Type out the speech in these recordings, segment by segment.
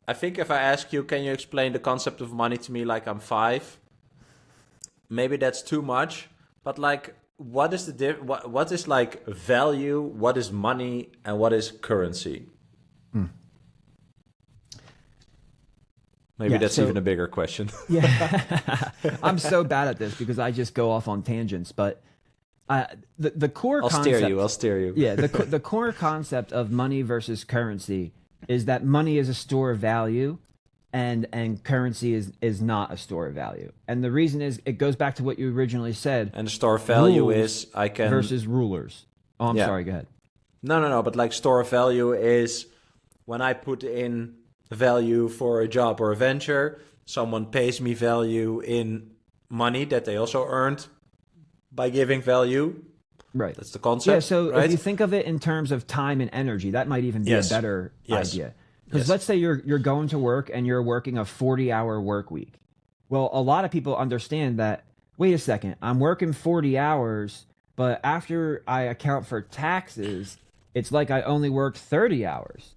I think if I ask you, can you explain the concept of money to me like I'm five? Maybe that's too much, but like, what is the what is like value? What is money, and what is currency? Hmm. Maybe Yeah. that's even So a bigger question. yeah, I'm so bad at this because I just go off on tangents. But the core I'll steer you. I'll concept, steer you. yeah, the core concept of money versus currency is that money is a store of value, and currency is not a store of value. And the reason is it goes back to what you originally said: And the store value rules is I can, versus rulers. Oh, I'm yeah. sorry. Go ahead. No, no, no. But like store value is when I put in value for a job or a venture, someone pays me value in money that they also earned by giving value. Right. That's the Yeah, concept, so if you right? think of it in terms of time and energy, that might even be a Yes. better Yes. idea. Because Yes. let's say you're going to work and you're working a 40-hour work week. Well, a lot of people understand that, wait a second, I'm working 40 hours, but after I account for taxes, it's like I only worked 30 hours.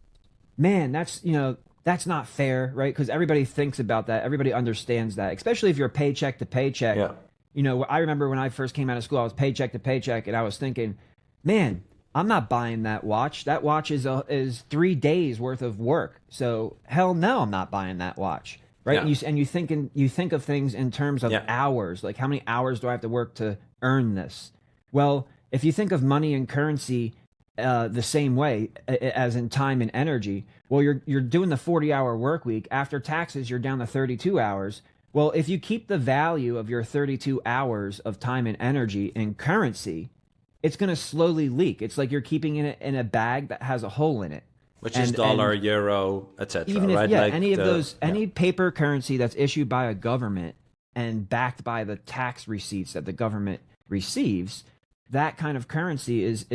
Man, that's not fair, right? Because everybody thinks about that. Everybody understands that, especially if you're paycheck to paycheck. Yeah. I remember when I first came out of school, I was paycheck to paycheck, and I was thinking, man, I'm not buying that watch. That watch is 3 days worth of work. So hell no, I'm not buying that watch, right? Yeah. You think of things in terms of Yeah. hours, like how many hours do I have to work to earn this? Well, if you think of money and currency the same way as in time and energy, well, you're doing the 40-hour work week. After taxes, you're down to 32 hours. Well, if you keep the value of your 32 hours of time and energy in currency, it's going to slowly leak. It's like you're keeping it in a bag that has a hole in it. Which is dollar, And euro, etc. even if, Right? yeah, Like any of the those, yeah. any paper currency that's issued by a government and backed by the tax receipts that the government receives, that kind of currency is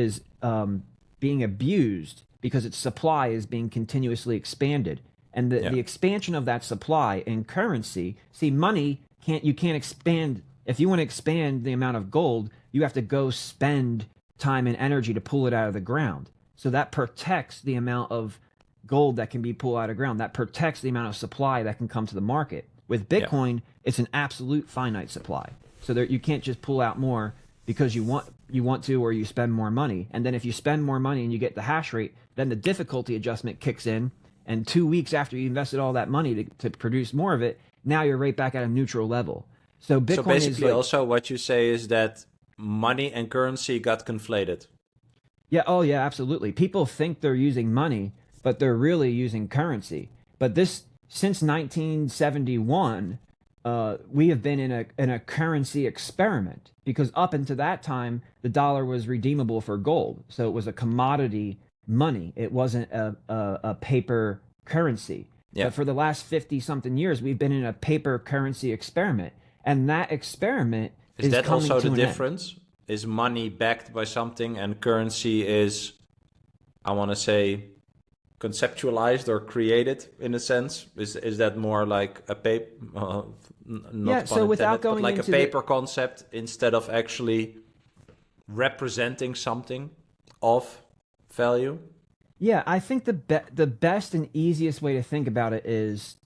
being abused because its supply is being continuously expanded. And Yeah. the expansion of that supply in currency, see, money can't expand. If you want to expand the amount of gold, you have to go spend time and energy to pull it out of the ground. So that protects the amount of gold that can be pulled out of ground. That protects the amount of supply that can come to the market. With Yeah. Bitcoin, it's an absolute finite supply. So there, you can't just pull out more because you want to, or you spend more money. And then if you spend more money and you get the hash rate, then the difficulty adjustment kicks in. And 2 weeks after you invested all that money to produce more of it, now you're right back at a neutral level. So So Bitcoin is basically like, also what you say is that money and currency got conflated. yeah, oh yeah, absolutely. People think they're using money, but they're really using currency. But this since 1971, we have been in a currency experiment because up until that time, the dollar was redeemable for gold, so it was a commodity money. It wasn't a paper currency. Yeah. But for the last 50 something years, we've been in a paper currency experiment, and that experiment Is is that coming also to the an end. difference? Is money backed by something and currency is, I want to say, conceptualized or created in a sense? Is that more like a paper, Yeah. not pun So without intended, but going like a into the paper concept instead of actually representing something of value? Yeah, I think the best and easiest way to think about it is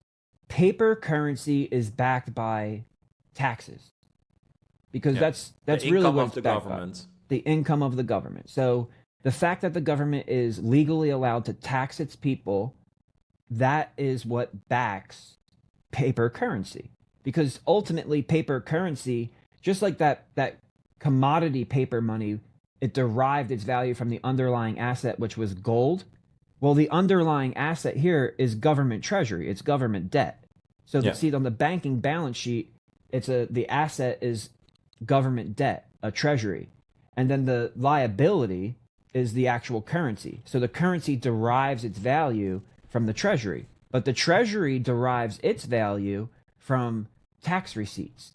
paper currency is backed by taxes because Yeah. The that's really income what of it's the backed by, government. the income of the government. So the fact that the government is legally allowed to tax its people, that is what backs paper currency. Because ultimately paper currency, just like that commodity paper money, it derived its value from the underlying asset, which was gold. Well, the underlying asset here is government treasury, it's government debt. So Yeah. that, see, on the banking balance sheet, the asset is government debt, a treasury, and then the liability is the actual currency. So the currency derives its value from the treasury, but the treasury derives its value from tax receipts.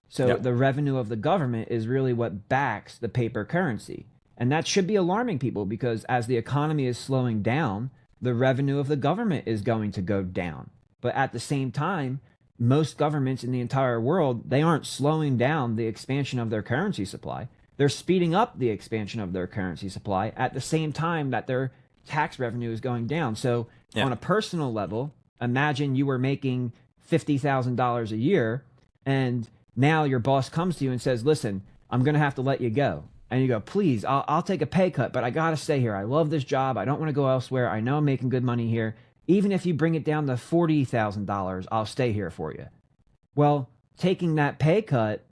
So Yeah. the revenue of the government is really what backs the paper currency. And that should be alarming people because as the economy is slowing down, the revenue of the government is going to go down. But at the same time, most governments in the entire world, they aren't slowing down the expansion of their currency supply. They're speeding up the expansion of their currency supply at the same time that their tax revenue is going down. So Yeah. on a personal level, Imagine you were making $50,000 a year, and now your boss comes to you and says, listen, I'm going to have to let you go. And you go, please, I'll take a pay cut, but I got to stay here. I love this job. I don't want to go elsewhere. I know I'm making good money here. Even if you bring it down to $40,000, I'll stay here for you. Well, taking that pay cut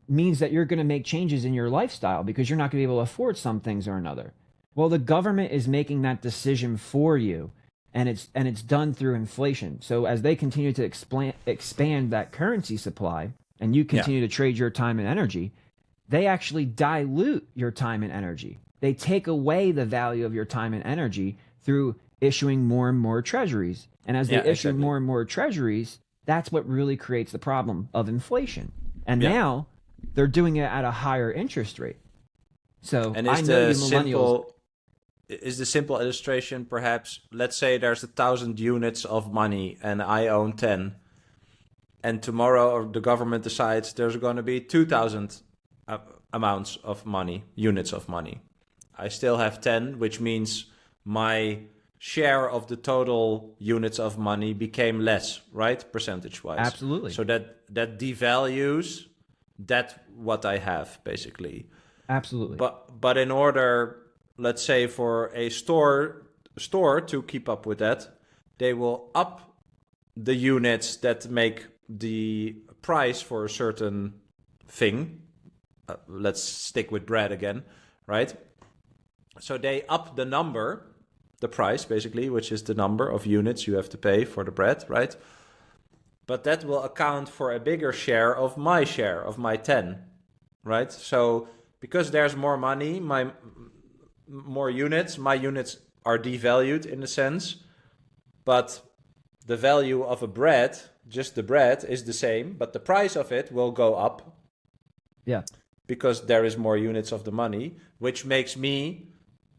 means that you're going to make changes in your lifestyle because you're not going to be able to afford some things or another. Well, the government is making that decision for you, and it's done through inflation. So as they continue to expand that currency supply, and you continue to trade your time and energy, they actually dilute your time and energy. They take away the value of your time and energy through issuing more and more treasuries. And as they issue more and more treasuries, that's what really creates the problem of inflation. And now they're doing it at a higher interest rate. So and I know you millennials. Is the simple illustration perhaps, let's say there's 1,000 units of money and I own 10. And tomorrow the government decides there's going to be 2,000 amounts of money, units of money. I still have 10, which means my share of the total units of money became less, right? Percentage-wise. Absolutely. So that devalues that what I have, basically. Absolutely. But in order, let's say for a store to keep up with that, they will up the units that make the price for a certain thing. Let's stick with bread again, right? So they up the number, the price basically, which is the number of units you have to pay for the bread, right? But that will account for a bigger share of my 10, right? So because there's more money, more units, my units are devalued in a sense, but the value of a bread, just the bread, is the same, but the price of it will go up. Yeah. Because there is more units of the money, which makes me,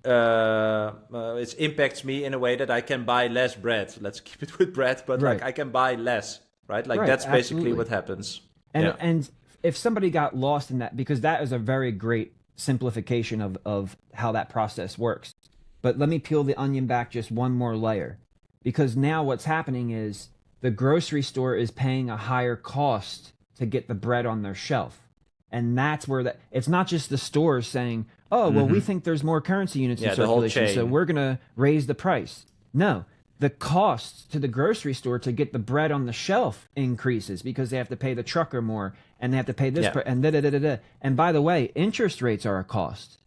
it impacts me in a way that I can buy less bread. Let's keep it with bread, but like I can buy less, right? Like that's basically what happens. And if somebody got lost in that, because that is a very great simplification of how that process works. But let me peel the onion back just one more layer, because now what's happening is the grocery store is paying a higher cost to get the bread on their shelf. And that's where it's not just the stores saying, oh, well, we think there's more currency units in circulation, so we're going to raise the price. No, the cost to the grocery store to get the bread on the shelf increases because they have to pay the trucker more and they have to pay this and da-da-da-da-da. And by the way, interest rates are a cost.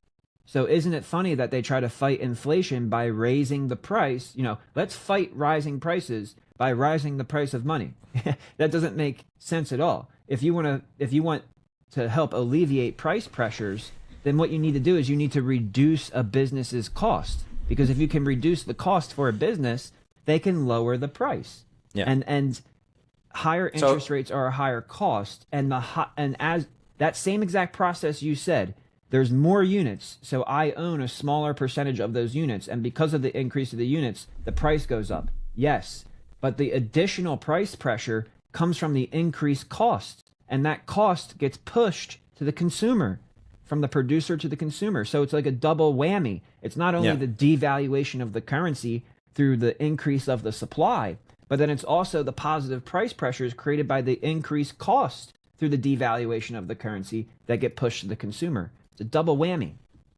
So isn't it funny that they try to fight inflation by raising the price? You know, let's fight rising prices by rising the price of money. That doesn't make sense at all. If you want to help alleviate price pressures, then what you need to do is you need to reduce a business's cost. Because if you can reduce the cost for a business, they can lower the price. Yeah. And higher interest rates are a higher cost. And as that same exact process you said, there's more units, so I own a smaller percentage of those units, and because of the increase of the units, the price goes up. Yes, but the additional price pressure comes from the increased cost, and that cost gets pushed to the consumer, from the producer to the consumer. So it's like a double whammy. It's not only the devaluation of the currency through the increase of the supply, but then it's also the positive price pressures created by the increased cost through the devaluation of the currency that get pushed to the consumer. It's a double whammy.